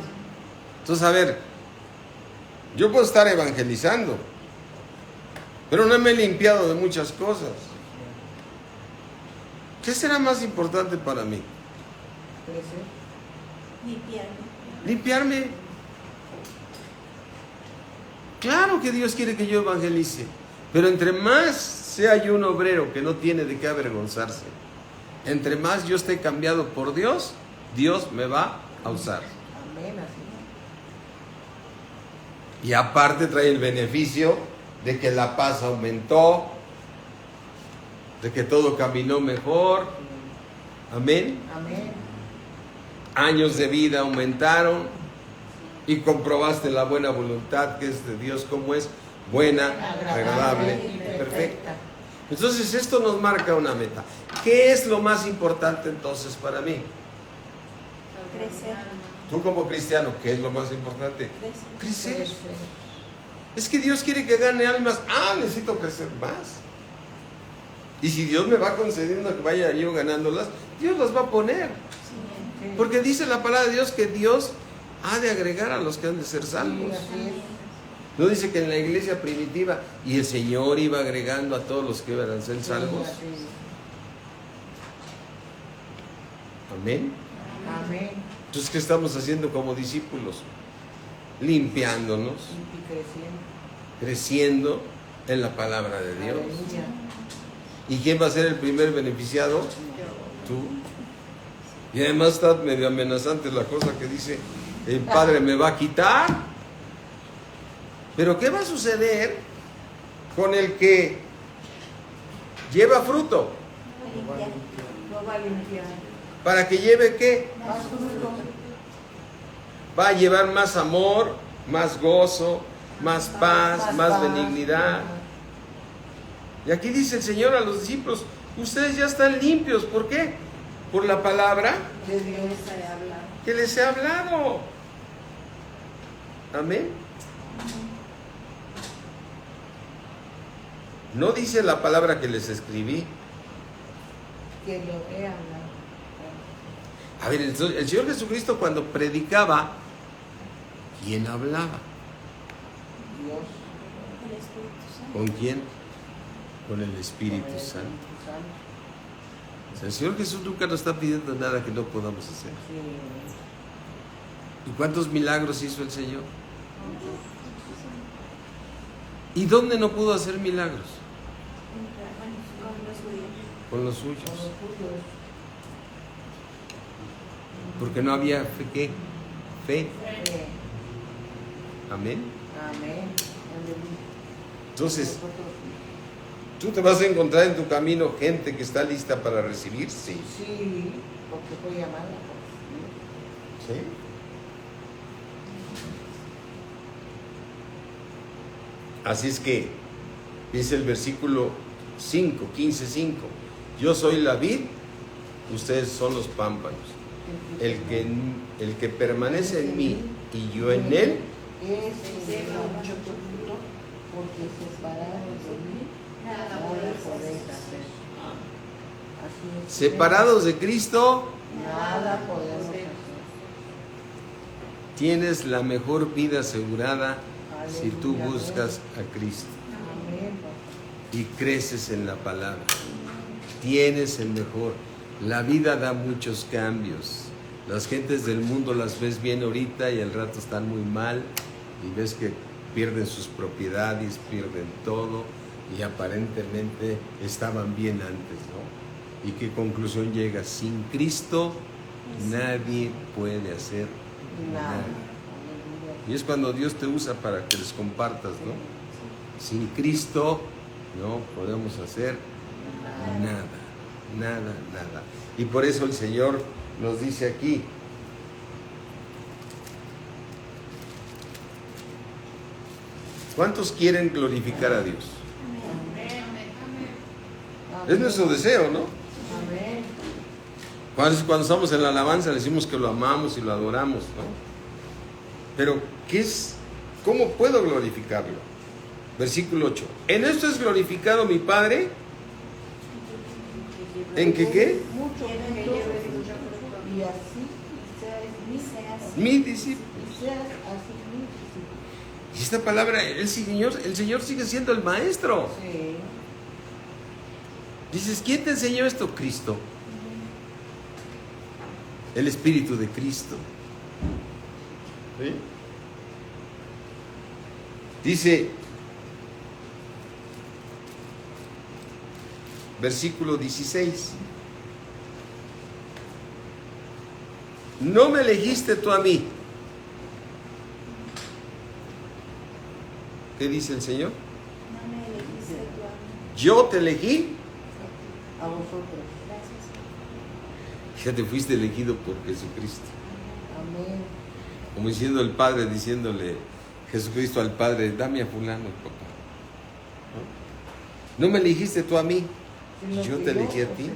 Entonces, a ver, yo puedo estar evangelizando, pero no me he limpiado de muchas cosas. ¿Qué será más importante para mí? Crecer. Limpiarme. Claro que Dios quiere que yo evangelice, pero entre más sea yo un obrero que no tiene de qué avergonzarse, entre más yo esté cambiado por Dios, Dios me va a usar. Amén, así. Y aparte trae el beneficio de que la paz aumentó, de que todo caminó mejor. Amén. Amén. Años de vida aumentaron y comprobaste la buena voluntad que es de Dios, como es buena, agradable y perfecta. Entonces esto nos marca una meta. ¿Qué es lo más importante entonces para mí? Crecer. Tú como cristiano, ¿qué es lo más importante? Crecer. Crecer. Es que Dios quiere que gane almas. Necesito crecer más. Y si Dios me va concediendo que vaya yo ganándolas, Dios las va a poner. Sí. Porque dice la palabra de Dios que Dios ha de agregar a los que han de ser salvos. Sí, así es. No dice que en la iglesia primitiva y el Señor iba agregando a todos los que iban a ser salvos. Sí, así es. Amén. Amén. Entonces, ¿qué estamos haciendo como discípulos? Limpiándonos, Y creciendo. creciendo en la palabra de Dios. Aleluya. ¿Y quién va a ser el primer beneficiado? Tú. Y además está medio amenazante la cosa que dice, el Padre me va a quitar Pero ¿qué va a suceder con el que lleva fruto? No va a limpiar. ¿Para que lleve qué? Más fruto. Va a llevar más amor, más gozo, más paz, más benignidad. Y aquí dice el Señor a los discípulos, ustedes ya están limpios. ¿Por qué? Por la palabra De Dios. que les he hablado. Amén. No dice la palabra que les escribí. Que lo he hablado. A ver, el Señor Jesucristo cuando predicaba, ¿quién hablaba? Dios. ¿Con quién? Con el Espíritu Santo. O sea, el Señor Jesús nunca nos está pidiendo nada que no podamos hacer. ¿Y cuántos milagros hizo el Señor? ¿Y dónde no pudo hacer milagros? Con los suyos. Porque no había fe. ¿Qué? Fe. Amén. Amén. Entonces, ¿tú te vas a encontrar en tu camino gente que está lista para recibir? Sí. Sí, porque fue llamada. ¿Sí? Así es que, dice el versículo 5, 15:5, yo soy la vid, ustedes son los pámpanos. El que permanece en mí y yo en él, mucho fruto, porque separados de mí nada podéis hacer. Así es. separados de Cristo, Nada podemos hacer. tienes la mejor vida asegurada si tú Aleluya. buscas a Cristo Amén. y creces en la palabra. Tienes el mejor. La vida da muchos cambios. Las gentes del mundo las ves bien ahorita y al rato están muy mal y ves que pierden sus propiedades, pierden todo y aparentemente estaban bien antes, ¿no? ¿Y qué conclusión llega? Sin Cristo nadie puede hacer nada. Y es cuando Dios te usa para que les compartas, ¿no? Sin Cristo no podemos hacer nada. Y por eso el Señor nos dice aquí, ¿cuántos quieren glorificar a Dios? Es nuestro deseo, ¿no? Amén. Cuando estamos en la alabanza decimos que lo amamos y lo adoramos, ¿no? Pero, ¿qué es? ¿Cómo puedo glorificarlo? Versículo 8. En esto es glorificado mi Padre. ¿En qué qué? Mucho fruto, y así seas Mi discípulo. seas así mi discípulo. Y esta palabra, el Señor sigue siendo el maestro. Sí. Dices, ¿quién te enseñó esto? Cristo. El Espíritu de Cristo. ¿Sí? Dice, versículo 16. No me elegiste tú a mí. ¿Qué dice el Señor? Yo te elegí. A vosotros. Ya te fuiste elegido por Jesucristo. Amén. Como diciendo el Padre, diciéndole Jesucristo al Padre, dame a fulano, papá. ¿No me elegiste tú a mí? Sino Yo que te elegí a os ti. elegí.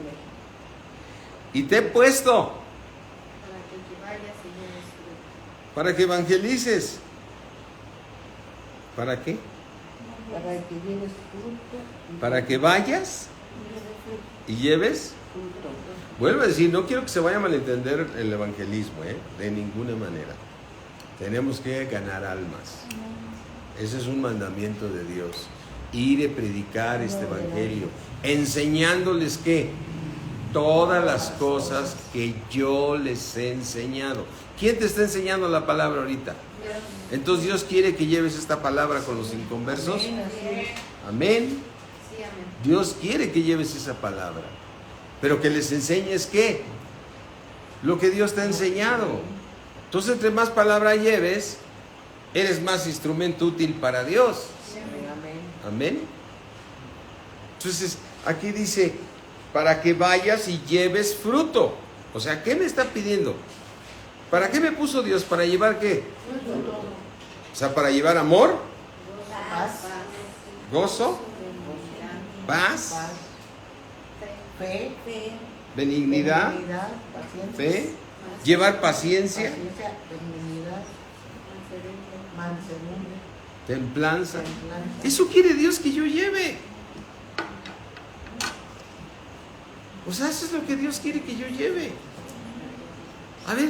Y te he puesto Para que vayas y lleves fruto. para que evangelices. ¿Para qué? Para que lleves fruto. Para que vayas y lleves. Fruto. Vuelvo a decir, no quiero que se vaya a malentender el evangelismo, de ninguna manera. Tenemos que ganar almas. Ese es un mandamiento de Dios. Ir y predicar este evangelio, enseñándoles que todas las cosas que yo les he enseñado. ¿Quién te está enseñando la palabra ahorita? Entonces Dios quiere que lleves esta palabra con los inconversos. Amén, así es. Amén. Sí, amén. Dios quiere que lleves esa palabra, pero que les enseñes ¿qué? Lo que Dios te ha enseñado. Entonces, entre más palabra lleves, eres más instrumento útil para Dios. Amén. Entonces, aquí dice, para que vayas y lleves fruto. O sea, ¿qué me está pidiendo? ¿Para qué me puso Dios? ¿Para llevar qué? O sea, para llevar amor, gozo, paz, fe, benignidad, paciencia, fe, llevar paciencia, benignidad, mansedumbre, templanza. templanza. Eso quiere Dios que yo lleve. O sea, eso es lo que Dios quiere que yo lleve. A ver,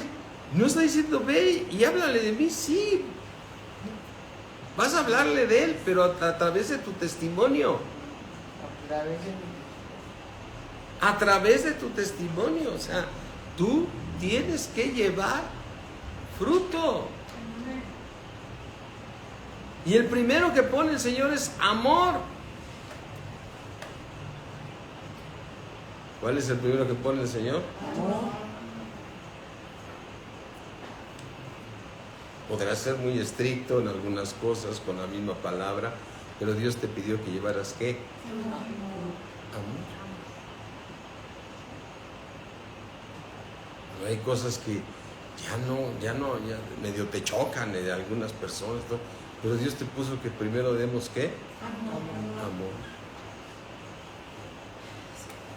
no está diciendo, ve y háblale de mí, sí. Vas a hablarle de Él, pero a través de tu testimonio. A través de tu testimonio. O sea, tú tienes que llevar fruto. Y el primero que pone el Señor es amor. ¿Cuál es el primero que pone el Señor? Amor. Podrás ser muy estricto en algunas cosas con la misma palabra, pero Dios te pidió que llevaras ¿qué? Amor. Hay cosas que ya medio te chocan de algunas personas, ¿no? Pero Dios te puso que primero demos ¿qué? Amor.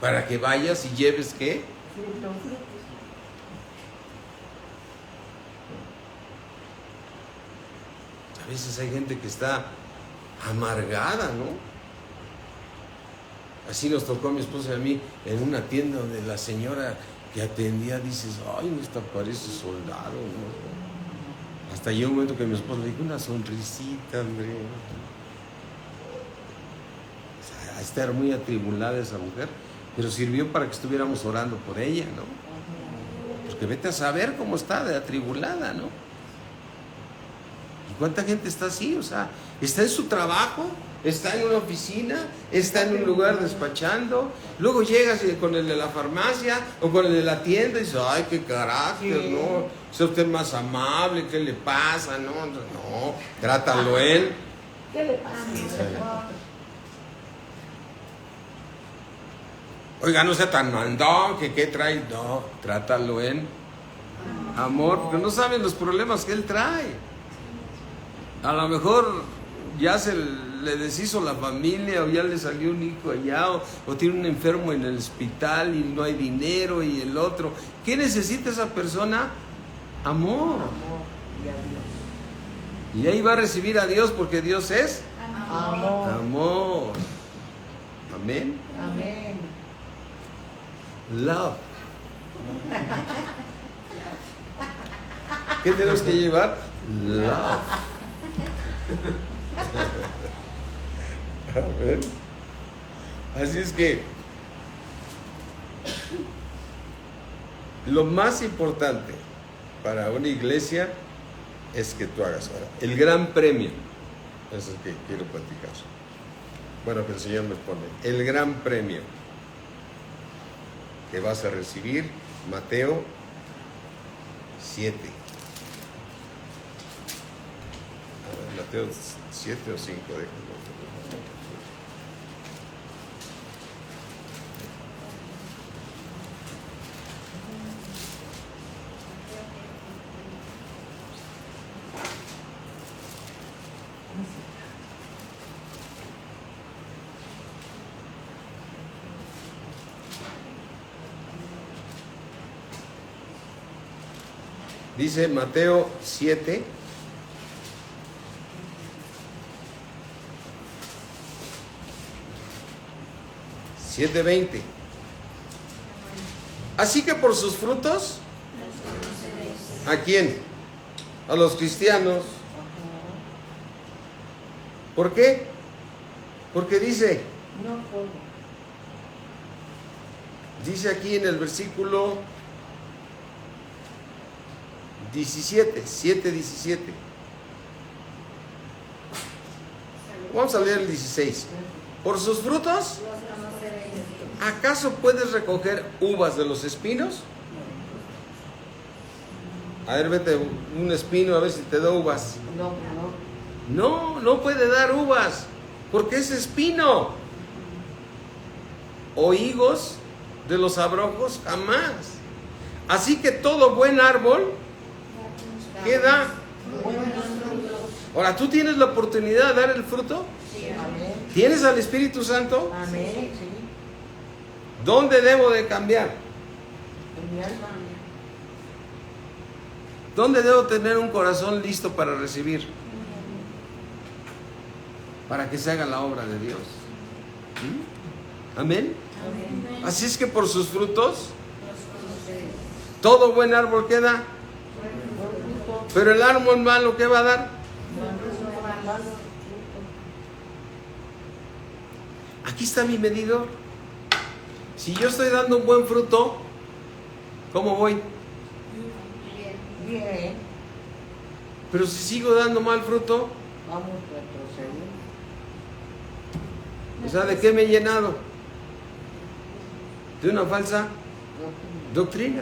Para que vayas y lleves ¿qué? A veces hay gente que está amargada, ¿no? Así nos tocó a mi esposa y a mí en una tienda donde la señora que atendía dices, ay, esta parece soldado, ¿no? Hasta llegó un momento que mi esposa le dijo, una sonrisita, hombre. O sea, a estar muy atribulada esa mujer, pero sirvió para que estuviéramos orando por ella, ¿no? Porque vete a saber cómo está de atribulada, ¿no? ¿Y cuánta gente está así? O sea, está en su trabajo, está en una oficina, está en un lugar despachando, luego llegas con el de la farmacia o con el de la tienda y dices, ay, qué carácter, Sí. ¿no? Sea usted más amable, ¿qué le pasa? No, trátalo él. ¿Qué le pasa? Oiga, no sea tan mandón, que qué trae. No, trátalo en amor, porque no saben los problemas que él trae. A lo mejor ya le deshizo la familia, o ya le salió un hijo allá, o tiene un enfermo en el hospital y no hay dinero, y el otro. ¿Qué necesita esa persona? Amor. Amor y a Dios. Y ahí va a recibir a Dios, porque Dios es Amor. amor. Amén. Amén. Love. ¿Qué tenemos que llevar? Love. A ver. Así es que lo más importante para una iglesia es que tú hagas ahora el gran premio. Eso es el que quiero platicar. Bueno, que el Señor me pone el gran premio que vas a recibir, Mateo 7. A ver, Mateo 7 o 5, déjenme. Dice Mateo 7, (7:20). Así que por sus frutos, ¿a quién? A los cristianos. ¿Por qué? Porque dice aquí en el versículo 17, 7:17. Vamos a leer el 16. Por sus frutos, ¿acaso puedes recoger uvas de los espinos? A ver, vete un espino a ver si te da uvas. No puede dar uvas, porque es espino. O higos de los abrojos, jamás. Así que todo buen árbol, ¿qué da? Ahora, ¿tú tienes la oportunidad de dar el fruto? ¿Tienes al Espíritu Santo? Amén, sí. ¿Dónde debo de cambiar? En mi alma. ¿Dónde debo tener un corazón listo para recibir? Para que se haga la obra de Dios. ¿Amén? Así es que por sus frutos, todo buen árbol queda. Pero el árbol malo, ¿qué va a dar? Aquí está mi medidor. Si yo estoy dando un buen fruto, ¿cómo voy? Bien. Pero si sigo dando mal fruto, Vamos retrocediendo. o sea, ¿de qué me he llenado? De una falsa doctrina.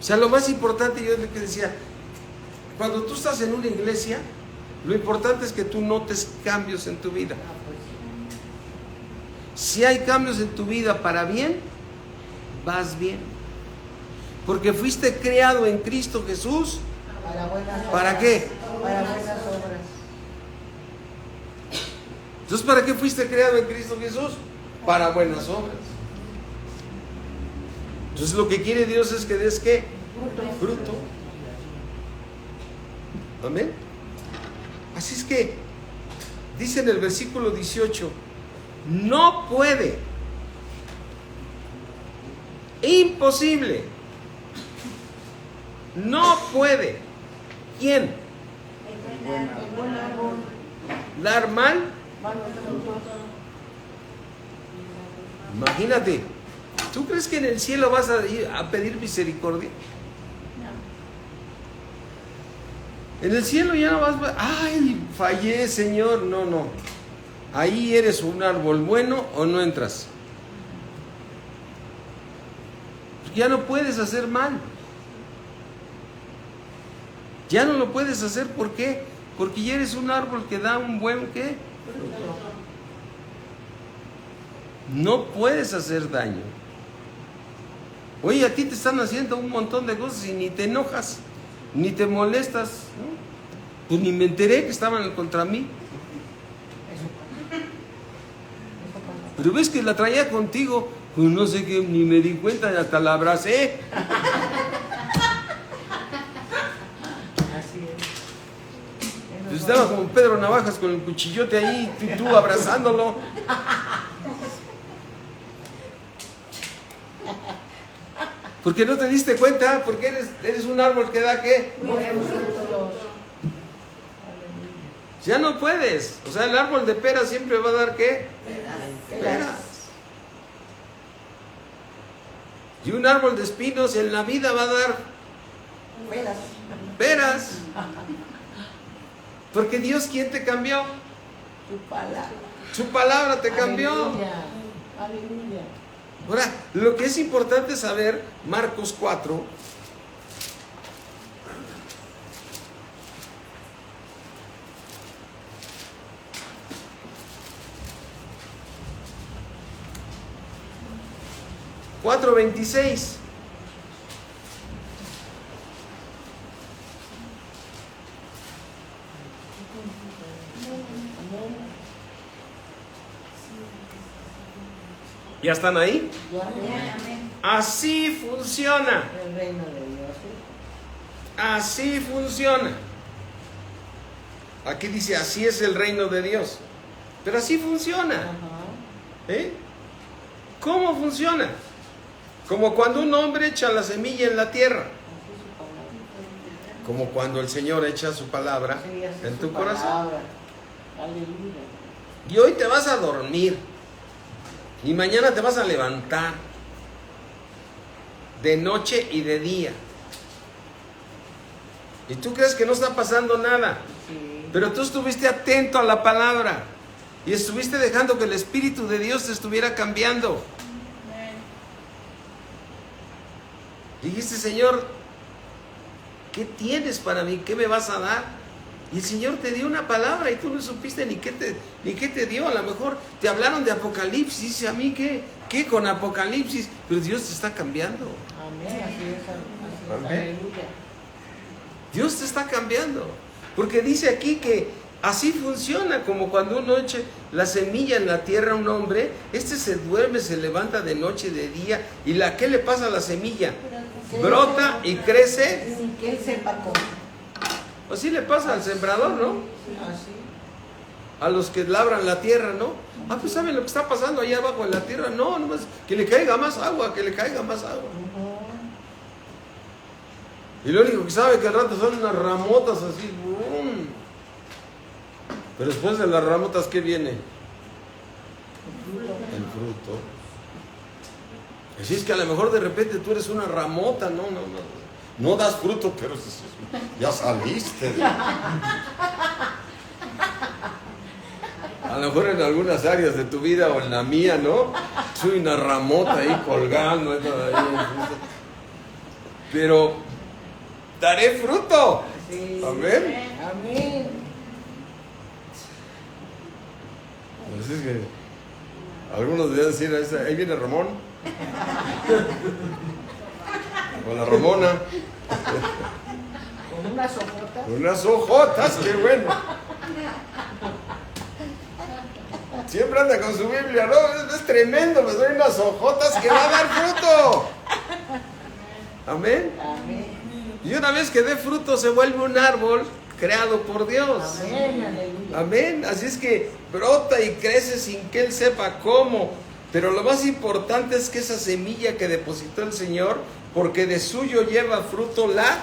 O sea, lo más importante, yo es lo que decía, cuando tú estás en una iglesia, lo importante es que tú notes cambios en tu vida. Si hay cambios en tu vida para bien, vas bien. Porque fuiste creado en Cristo Jesús. Para buenas obras. ¿Para qué? Para buenas obras. Entonces, ¿para qué fuiste creado en Cristo Jesús? Para buenas obras. Entonces, lo que quiere Dios es que des ¿qué? Fruto. Amén. Así es que, dice en el versículo 18, no puede, imposible, no puede. ¿Quién? El buen árbol. ¿Dar mal? Malos frutos. Imagínate, ¿tú crees que en el cielo vas a ir a pedir misericordia? En el cielo ya no vas a... ¡Ay, fallé, Señor! No. Ahí eres un árbol bueno o no entras. Ya no puedes hacer mal. Ya no lo puedes hacer, ¿por qué? Porque ya eres un árbol que da un buen ¿qué? No puedes hacer daño. Oye, a ti te están haciendo un montón de cosas y ni te enojas, ni te molestas, ¿no? Pues ni me enteré que estaban contra mí. Pero ves que la traía contigo, pues no sé qué, ni me di cuenta, hasta la abracé. Así es. Pues estaba como Pedro Navajas con el cuchillote ahí, tú abrazándolo. Porque no te diste cuenta, porque eres un árbol que da ¿qué? Buenos frutos. Ya no puedes. O sea, el árbol de peras siempre va a dar ¿qué? Peras. Y un árbol de espinos en la vida va a dar Peras. peras. Porque Dios, ¿quién te cambió? Su palabra. Su palabra te cambió. Aleluya. Aleluya. Ahora, lo que es importante saber, Marcos 4, (4:26). ¿Ya están ahí? Así funciona. El reino de Dios. ¿Sí? Así funciona. Aquí dice, así es el reino de Dios. Pero así funciona. Ajá. ¿Eh? ¿Cómo funciona? Como cuando un hombre echa la semilla en la tierra. Así su palabra. Como cuando el Señor echa su palabra Sí, así en su tu corazón. palabra. Aleluya. Y hoy te vas a dormir. Y mañana te vas a levantar. De noche y de día. Y tú crees que no está pasando nada. Sí. Pero tú estuviste atento a la palabra. Y estuviste dejando que el Espíritu de Dios te estuviera cambiando. Dijiste, Señor, ¿qué tienes para mí? ¿Qué me vas a dar? Y el Señor te dio una palabra y tú no supiste ni qué te dio. A lo mejor te hablaron de Apocalipsis. Dice, ¿a mí qué con Apocalipsis? Pero Dios te está cambiando. Amén, así es, Amén. aleluya. Dios te está cambiando. Porque dice aquí que así funciona, como cuando uno echa la semilla en la tierra a un hombre, se duerme, se levanta de noche y de día. ¿Y ¿qué le pasa a la semilla? Brota y crece. Sin que él sepa cómo. Así le pasa al sembrador, ¿no? Así. A los que labran la tierra, ¿no? Pues ¿saben lo que está pasando allá abajo en la tierra? No, nomás que le caiga más agua, que le caiga más agua. Y lo único que sabe que al rato son unas ramotas así. ¡Bum! Pero después de las ramotas, ¿qué viene? El fruto. Así es que a lo mejor de repente tú eres una ramota, no das fruto, pero ya saliste. A lo mejor en algunas áreas de tu vida o en la mía, ¿no? Soy una ramota ahí colgando. Pero daré fruto. Sí. Amén. Amén. Así es que algunos deben decir, ahí viene Ramón. O la Ramona. Con unas hojotas. Unas hojotas, qué bueno. Siempre anda con su Biblia, ¿no? Es tremendo, me doy unas hojotas que va a dar fruto. Amén. Amén. Y una vez que dé fruto se vuelve un árbol creado por Dios. Amén, aleluya. Amén. Así es que brota y crece sin que Él sepa cómo. Pero lo más importante es que esa semilla que depositó el Señor, porque de suyo lleva fruto la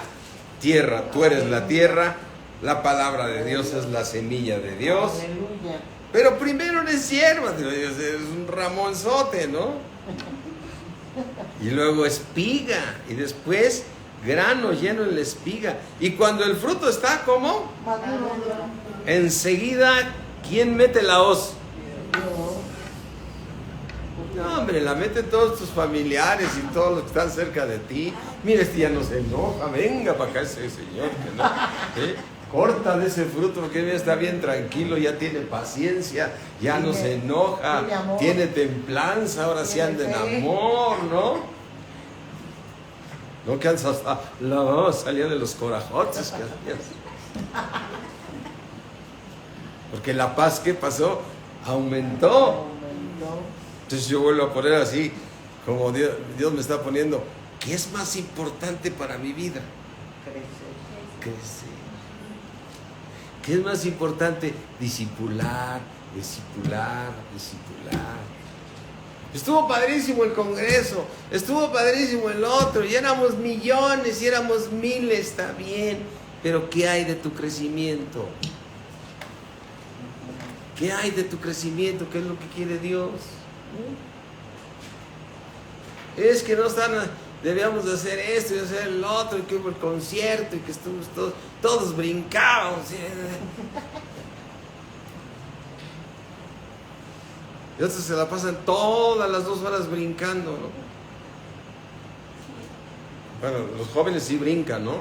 tierra. Tú eres la tierra, la palabra de Dios es la semilla de Dios. Aleluya. Pero primero eres hierba, eres un ramonzote, ¿no? Y luego espiga, y después grano lleno en la espiga. Y cuando el fruto está, ¿cómo? Maduro. Enseguida, ¿quién mete la hoz? No, hombre, la meten todos tus familiares y todos los que están cerca de ti. Mira, este ya no se enoja, venga para acá ese señor. Que no, ¿eh? Corta de ese fruto porque ya está bien tranquilo, ya tiene paciencia, ya no se enoja, tiene templanza, ahora sí anda en amor, ¿no? No que hasta la voz salía de los corajotes que hacías. Porque la paz, ¿qué pasó? Aumentó. Entonces yo vuelvo a poner así, como Dios me está poniendo, ¿qué es más importante para mi vida? Crecer. ¿Qué es más importante? Discipular. Estuvo padrísimo el congreso, estuvo padrísimo el otro, y éramos millones, y éramos miles, está bien, pero ¿qué hay de tu crecimiento? ¿Qué hay de tu crecimiento? ¿Qué es lo que quiere Dios? Es que no están, debíamos de hacer esto y hacer el otro, y que hubo el concierto, y que estuvimos todos brincábamos. Y otros se la pasan todas las 2 horas brincando, ¿no? Bueno, los jóvenes sí brincan, ¿no?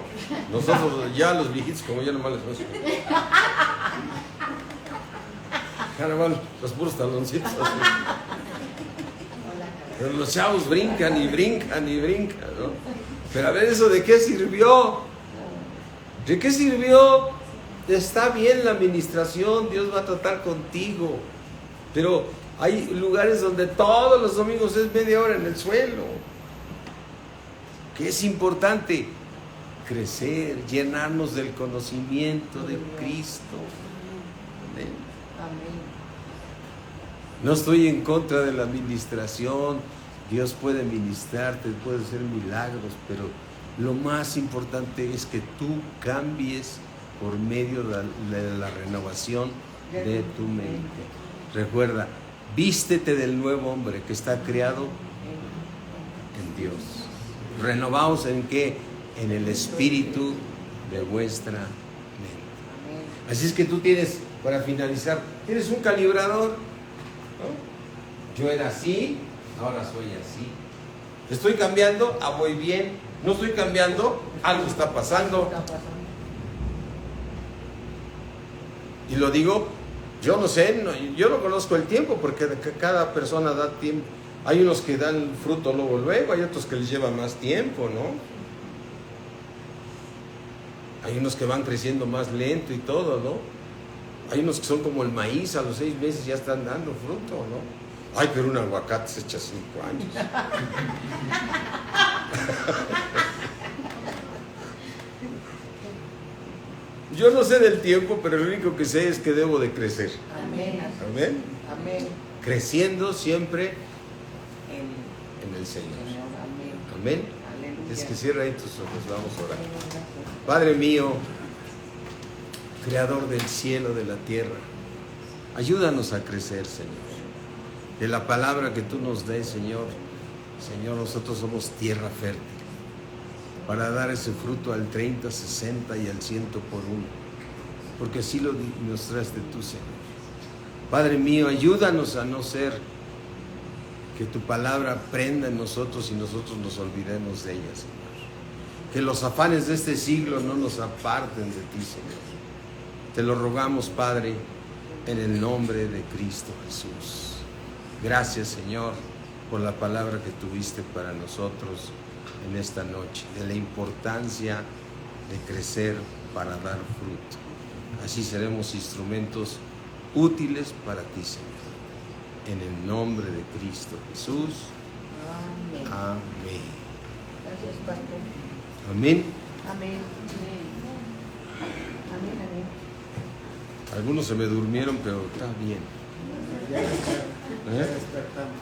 Nosotros ya los viejitos, como ya nomás les paso. Ya nomás los puros taloncitos así. Pero los chavos brincan y brincan y brincan, ¿no? Pero a ver, ¿eso de qué sirvió? ¿De qué sirvió? Está bien la administración, Dios va a tratar contigo. Pero hay lugares donde todos los domingos es media hora en el suelo. ¿Qué es importante? Crecer, llenarnos del conocimiento de Cristo. Amén. Amén. No estoy en contra de la administración, Dios puede ministrarte, puede hacer milagros, pero lo más importante es que tú cambies por medio de la renovación de tu mente. Recuerda, vístete del nuevo hombre que está creado en Dios. ¿Renovaos en qué? En el espíritu de vuestra mente. Así es que tú tienes, para finalizar, tienes un calibrador, ¿no? Yo era así, ahora soy así. Estoy cambiando, voy bien, no estoy cambiando, algo está pasando. Está pasando. Y lo digo, yo no sé, yo no conozco el tiempo, porque cada persona da tiempo. Hay unos que dan fruto luego, hay otros que les lleva más tiempo, ¿no? Hay unos que van creciendo más lento y todo, ¿no? Hay unos que son como el maíz, a los 6 meses ya están dando fruto, ¿no? Ay, pero un aguacate se echa 5 años. Yo no sé del tiempo, pero lo único que sé es que debo de crecer. Amén. Amén. Amén. Creciendo siempre En en el Señor. Señor, amén. Amén. Aleluya. Es que cierra ahí tus ojos, vamos a orar. Padre mío, Creador del cielo, de la tierra, ayúdanos a crecer, Señor. De la palabra que tú nos des, Señor, nosotros somos tierra fértil para dar ese fruto al 30, 60 y al 100 por uno, porque así lo mostraste tú, Señor. Padre mío, ayúdanos a no ser que tu palabra prenda en nosotros y nosotros nos olvidemos de ella, Señor. Que los afanes de este siglo no nos aparten de ti, Señor. Te lo rogamos, Padre, en el nombre de Cristo Jesús. Gracias, Señor, por la palabra que tuviste para nosotros en esta noche, de la importancia de crecer para dar fruto. Así seremos instrumentos útiles para ti, Señor. En el nombre de Cristo Jesús. Amén. Amén. Gracias, pastor. Amén. Amén. Amén, amén. Algunos se me durmieron, pero está bien. Ya ¿Eh? despertamos.